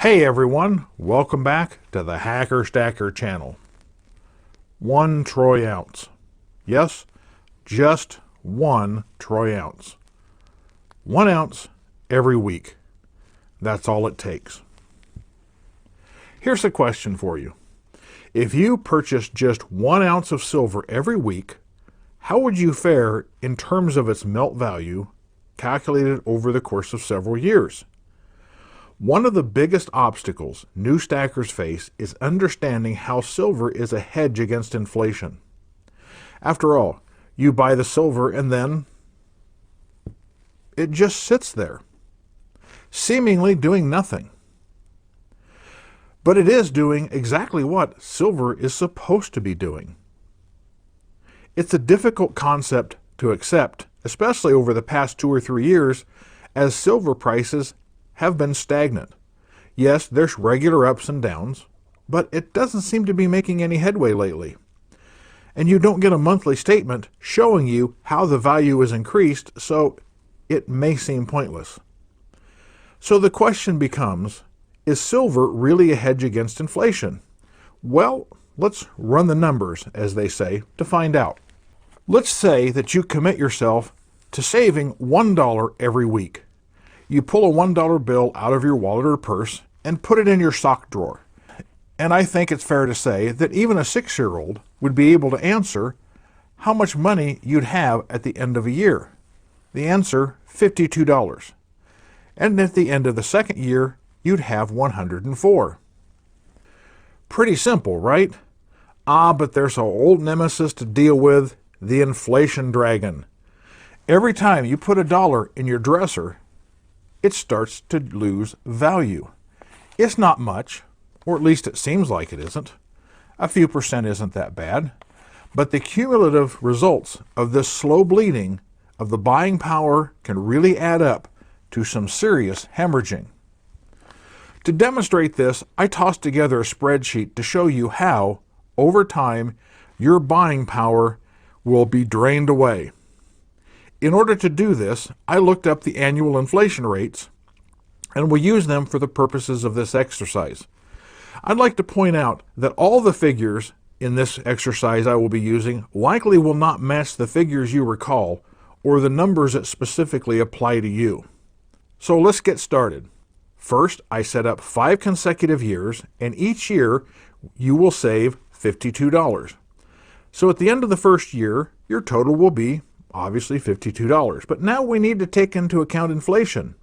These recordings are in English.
Hey everyone, welcome back to the Hacker Stacker channel. 1 troy ounce. Yes, just 1 troy ounce. 1 ounce every week. That's all it takes. Here's a question for you. If you purchased just 1 ounce of silver every week, how would you fare in terms of its melt value calculated over the course of several years? One of the biggest obstacles new stackers face is understanding how silver is a hedge against inflation. After all, you buy the silver and then it just sits there, seemingly doing nothing. But it is doing exactly what silver is supposed to be doing. It's a difficult concept to accept, especially over the past 2 or 3 years, as silver prices have been stagnant. Yes, there's regular ups and downs, but it doesn't seem to be making any headway lately. And you don't get a monthly statement showing you how the value is increased, so it may seem pointless. So the question becomes, is silver really a hedge against inflation? Well, let's run the numbers, as they say, to find out. Let's say that you commit yourself to saving $1 every week. You pull a $1 bill out of your wallet or purse and put it in your sock drawer. And I think it's fair to say that even a 6-year-old would be able to answer how much money you'd have at the end of a year. The answer, $52. And at the end of the second year, you'd have $104. Pretty simple, right? But there's an old nemesis to deal with, the inflation dragon. Every time you put $1 in your dresser, it starts to lose value. It's not much, or at least it seems like it isn't. A few percent isn't that bad. But the cumulative results of this slow bleeding of the buying power can really add up to some serious hemorrhaging. To demonstrate this, I tossed together a spreadsheet to show you how, over time, your buying power will be drained away. In order to do this, I looked up the annual inflation rates and will use them for the purposes of this exercise. I'd like to point out that all the figures in this exercise I will be using likely will not match the figures you recall or the numbers that specifically apply to you. So let's get started. First, I set up 5 consecutive years, and each year you will save $52. So at the end of the first year, your total will be obviously $52. But now we need to take into account inflation.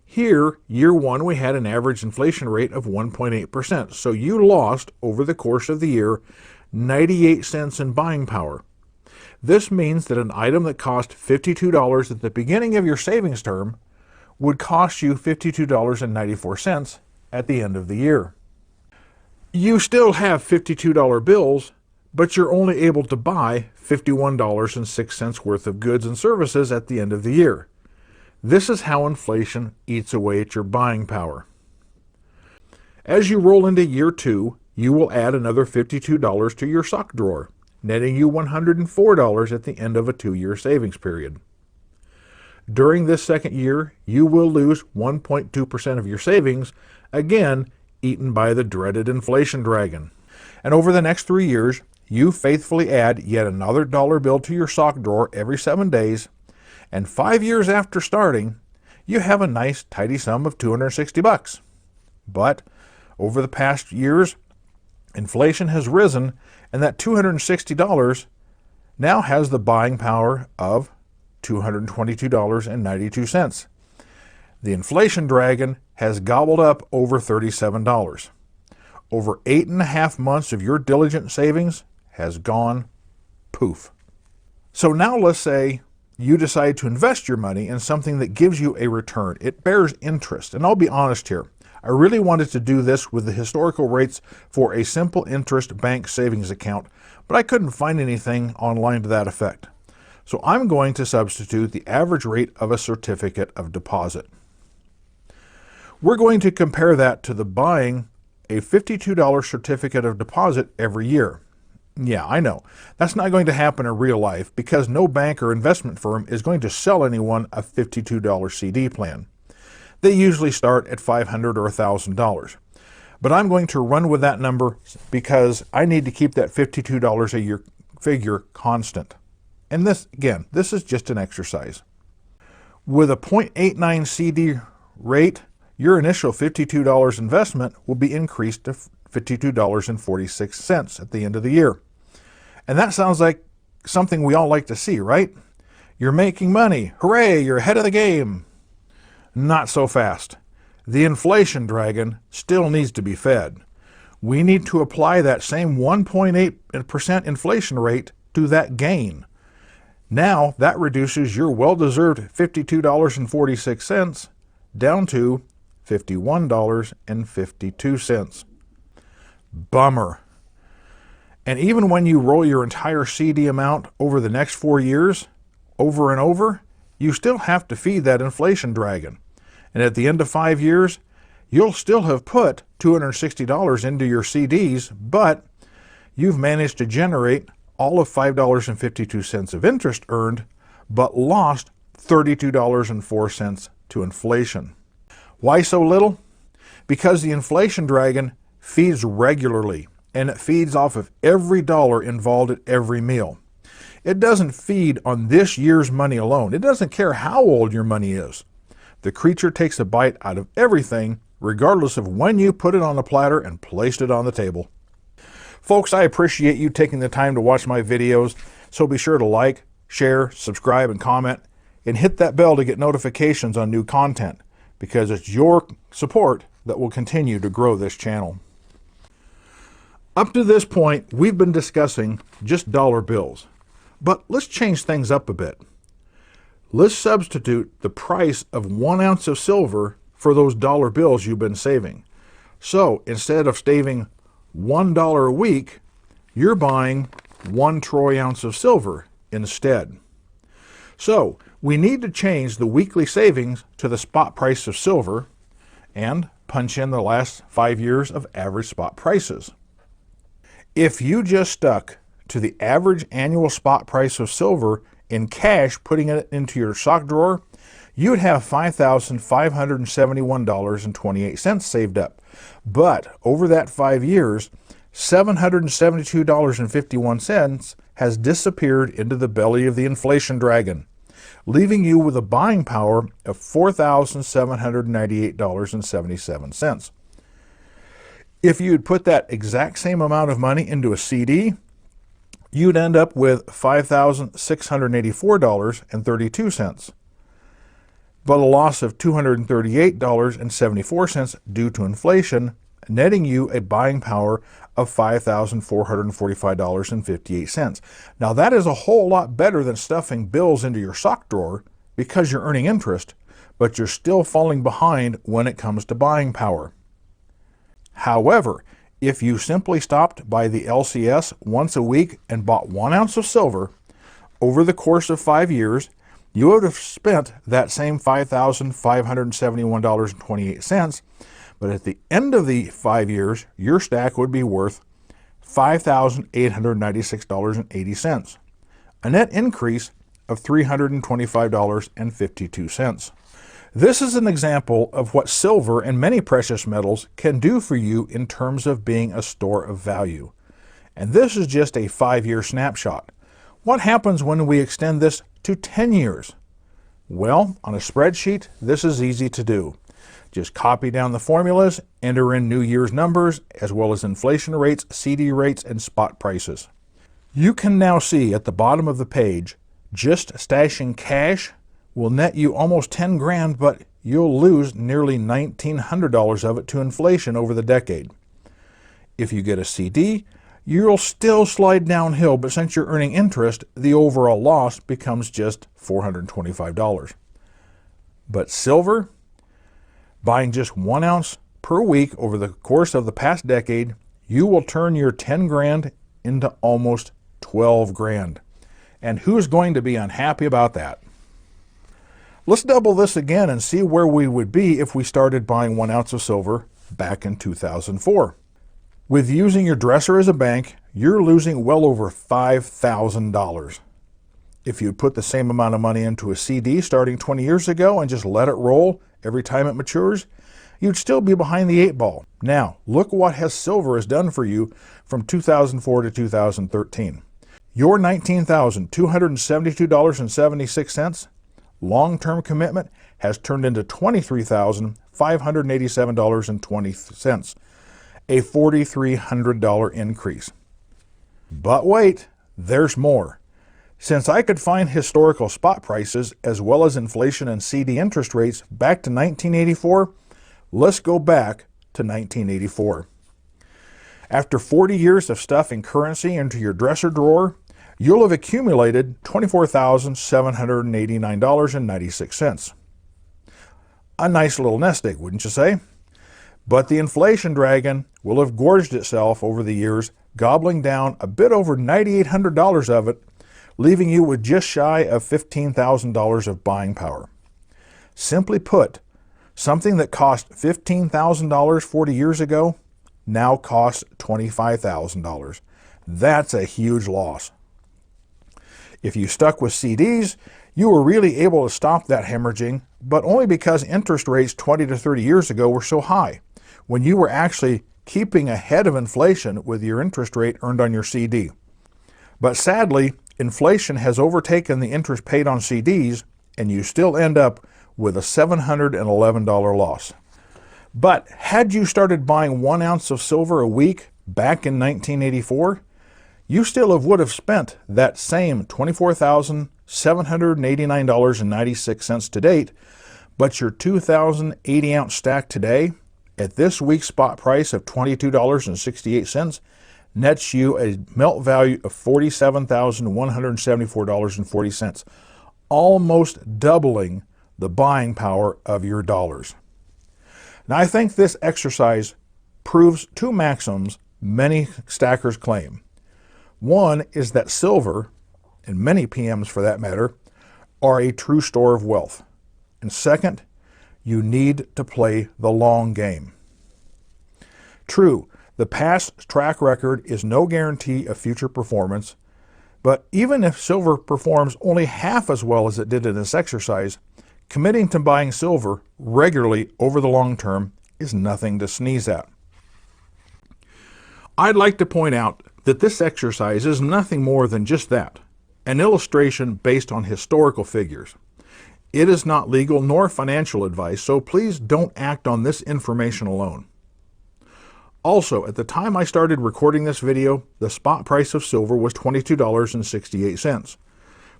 Here, year 1, we had an average inflation rate of 1.8%. So you lost, over the course of the year, 98 cents in buying power. This means that an item that cost $52 at the beginning of your savings term would cost you $52.94 at the end of the year. You still have $52 bills, but you're only able to buy $51.06 worth of goods and services at the end of the year. This is how inflation eats away at your buying power. As you roll into year 2, you will add another $52 to your sock drawer, netting you $104 at the end of a 2-year savings period. During this second year, you will lose 1.2% of your savings, again eaten by the dreaded inflation dragon. And over the next 3 years, you faithfully add yet another dollar bill to your sock drawer every 7 days, and 5 years after starting, you have a nice tidy sum of $260. But over the past years, inflation has risen, and that $260 now has the buying power of $222.92. The inflation dragon has gobbled up over $37. Over 8.5 months of your diligent savings has gone poof. So now let's say you decide to invest your money in something that gives you a return. It bears interest. And I'll be honest here, I really wanted to do this with the historical rates for a simple interest bank savings account, but I couldn't find anything online to that effect. So I'm going to substitute the average rate of a certificate of deposit. We're going to compare that to the buying a $52 certificate of deposit every year. Yeah, I know. That's not going to happen in real life because no bank or investment firm is going to sell anyone a $52 CD plan. They usually start at $500 or $1,000. But I'm going to run with that number because I need to keep that $52 a year figure constant. And this, again, this is just an exercise. With a 0.89 CD rate, your initial $52 investment will be increased to $52.46 at the end of the year. And that sounds like something we all like to see, right? You're making money. Hooray, you're ahead of the game. Not so fast. The inflation dragon still needs to be fed. We need to apply that same 1.8% inflation rate to that gain. Now that reduces your well-deserved $52.46 down to $51.52. Bummer. And even when you roll your entire CD amount over the next 4 years, over and over, you still have to feed that inflation dragon. And at the end of 5 years, you'll still have put $260 into your CDs, but you've managed to generate all of $5.52 of interest earned, but lost $32.04 to inflation. Why so little? Because the inflation dragon feeds regularly, and it feeds off of every dollar involved at every meal. It doesn't feed on this year's money alone. It doesn't care how old your money is. The creature takes a bite out of everything, regardless of when you put it on a platter and placed it on the table. Folks, I appreciate you taking the time to watch my videos, so be sure to like, share, subscribe, and comment, and hit that bell to get notifications on new content, because it's your support that will continue to grow this channel. Up to this point, we've been discussing just dollar bills, but let's change things up a bit. Let's substitute the price of 1 ounce of silver for those dollar bills you've been saving. So instead of saving $1 a week, you're buying 1 troy ounce of silver instead. So we need to change the weekly savings to the spot price of silver and punch in the last 5 years of average spot prices. If you just stuck to the average annual spot price of silver in cash, putting it into your sock drawer, you would have $5,571.28 saved up. But over that 5 years, $772.51 has disappeared into the belly of the inflation dragon, leaving you with a buying power of $4,798.77. If you'd put that exact same amount of money into a CD, you'd end up with $5,684.32, but a loss of $238.74 due to inflation, netting you a buying power of $5,445.58. Now that is a whole lot better than stuffing bills into your sock drawer because you're earning interest, but you're still falling behind when it comes to buying power. However, if you simply stopped by the LCS once a week and bought 1 ounce of silver, over the course of 5 years, you would have spent that same $5,571.28, but at the end of the 5 years, your stack would be worth $5,896.80, a net increase of $325.52. This is an example of what silver and many precious metals can do for you in terms of being a store of value. And this is just a 5-year snapshot. What happens when we extend this to 10 years? Well, on a spreadsheet, this is easy to do. Just copy down the formulas, enter in new year's numbers, as well as inflation rates, CD rates, and spot prices. You can now see at the bottom of the page, just stashing cash will net you almost 10 grand, but you'll lose nearly $1,900 of it to inflation over the decade. If you get a CD, you'll still slide downhill, but since you're earning interest, the overall loss becomes just $425. But silver, buying just 1 ounce per week over the course of the past decade, you will turn your 10 grand into almost 12 grand. And who's going to be unhappy about that? Let's double this again and see where we would be if we started buying 1 ounce of silver back in 2004. With using your dresser as a bank, you're losing well over $5,000. If you put the same amount of money into a CD starting 20 years ago and just let it roll every time it matures, you'd still be behind the 8 ball. Now, look what silver has done for you from 2004 to 2013. Your $19,272.76 long-term commitment has turned into $23,587.20, a $4,300 increase. But wait, there's more. Since I could find historical spot prices as well as inflation and CD interest rates back to 1984, let's go back to 1984. After 40 years of stuffing currency into your dresser drawer, you'll have accumulated $24,789.96. A nice little nest egg, wouldn't you say? But the inflation dragon will have gorged itself over the years, gobbling down a bit over $9,800 of it, leaving you with just shy of $15,000 of buying power. Simply put, something that cost $15,000 40 years ago now costs $25,000. That's a huge loss. If you stuck with CDs, you were really able to stop that hemorrhaging, but only because interest rates 20 to 30 years ago were so high, when you were actually keeping ahead of inflation with your interest rate earned on your CD. But sadly, inflation has overtaken the interest paid on CDs, and you still end up with a $711 loss. But had you started buying 1 ounce of silver a week back in 1984, you still would have spent that same $24,789.96 to date, but your 2,080 ounce stack today, at this week's spot price of $22.68, nets you a melt value of $47,174.40, almost doubling the buying power of your dollars. Now, I think this exercise proves 2 maxims many stackers claim. One is that silver, and many PMs for that matter, are a true store of wealth. And second, you need to play the long game. True, the past track record is no guarantee of future performance, but even if silver performs only half as well as it did in this exercise, committing to buying silver regularly over the long term is nothing to sneeze at. I'd like to point out that this exercise is nothing more than just that, an illustration based on historical figures. It is not legal nor financial advice, so please don't act on this information alone. Also, at the time I started recording this video, the spot price of silver was $22.68.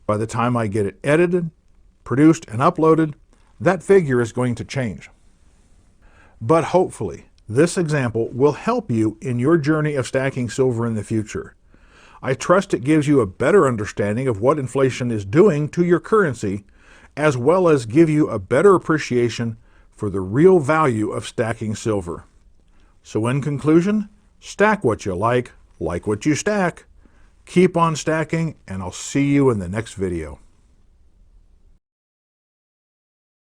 By the time I get it edited, produced, and uploaded, that figure is going to change. But hopefully, this example will help you in your journey of stacking silver in the future. I trust it gives you a better understanding of what inflation is doing to your currency, as well as give you a better appreciation for the real value of stacking silver. So in conclusion, stack what you like what you stack. Keep on stacking, and I'll see you in the next video.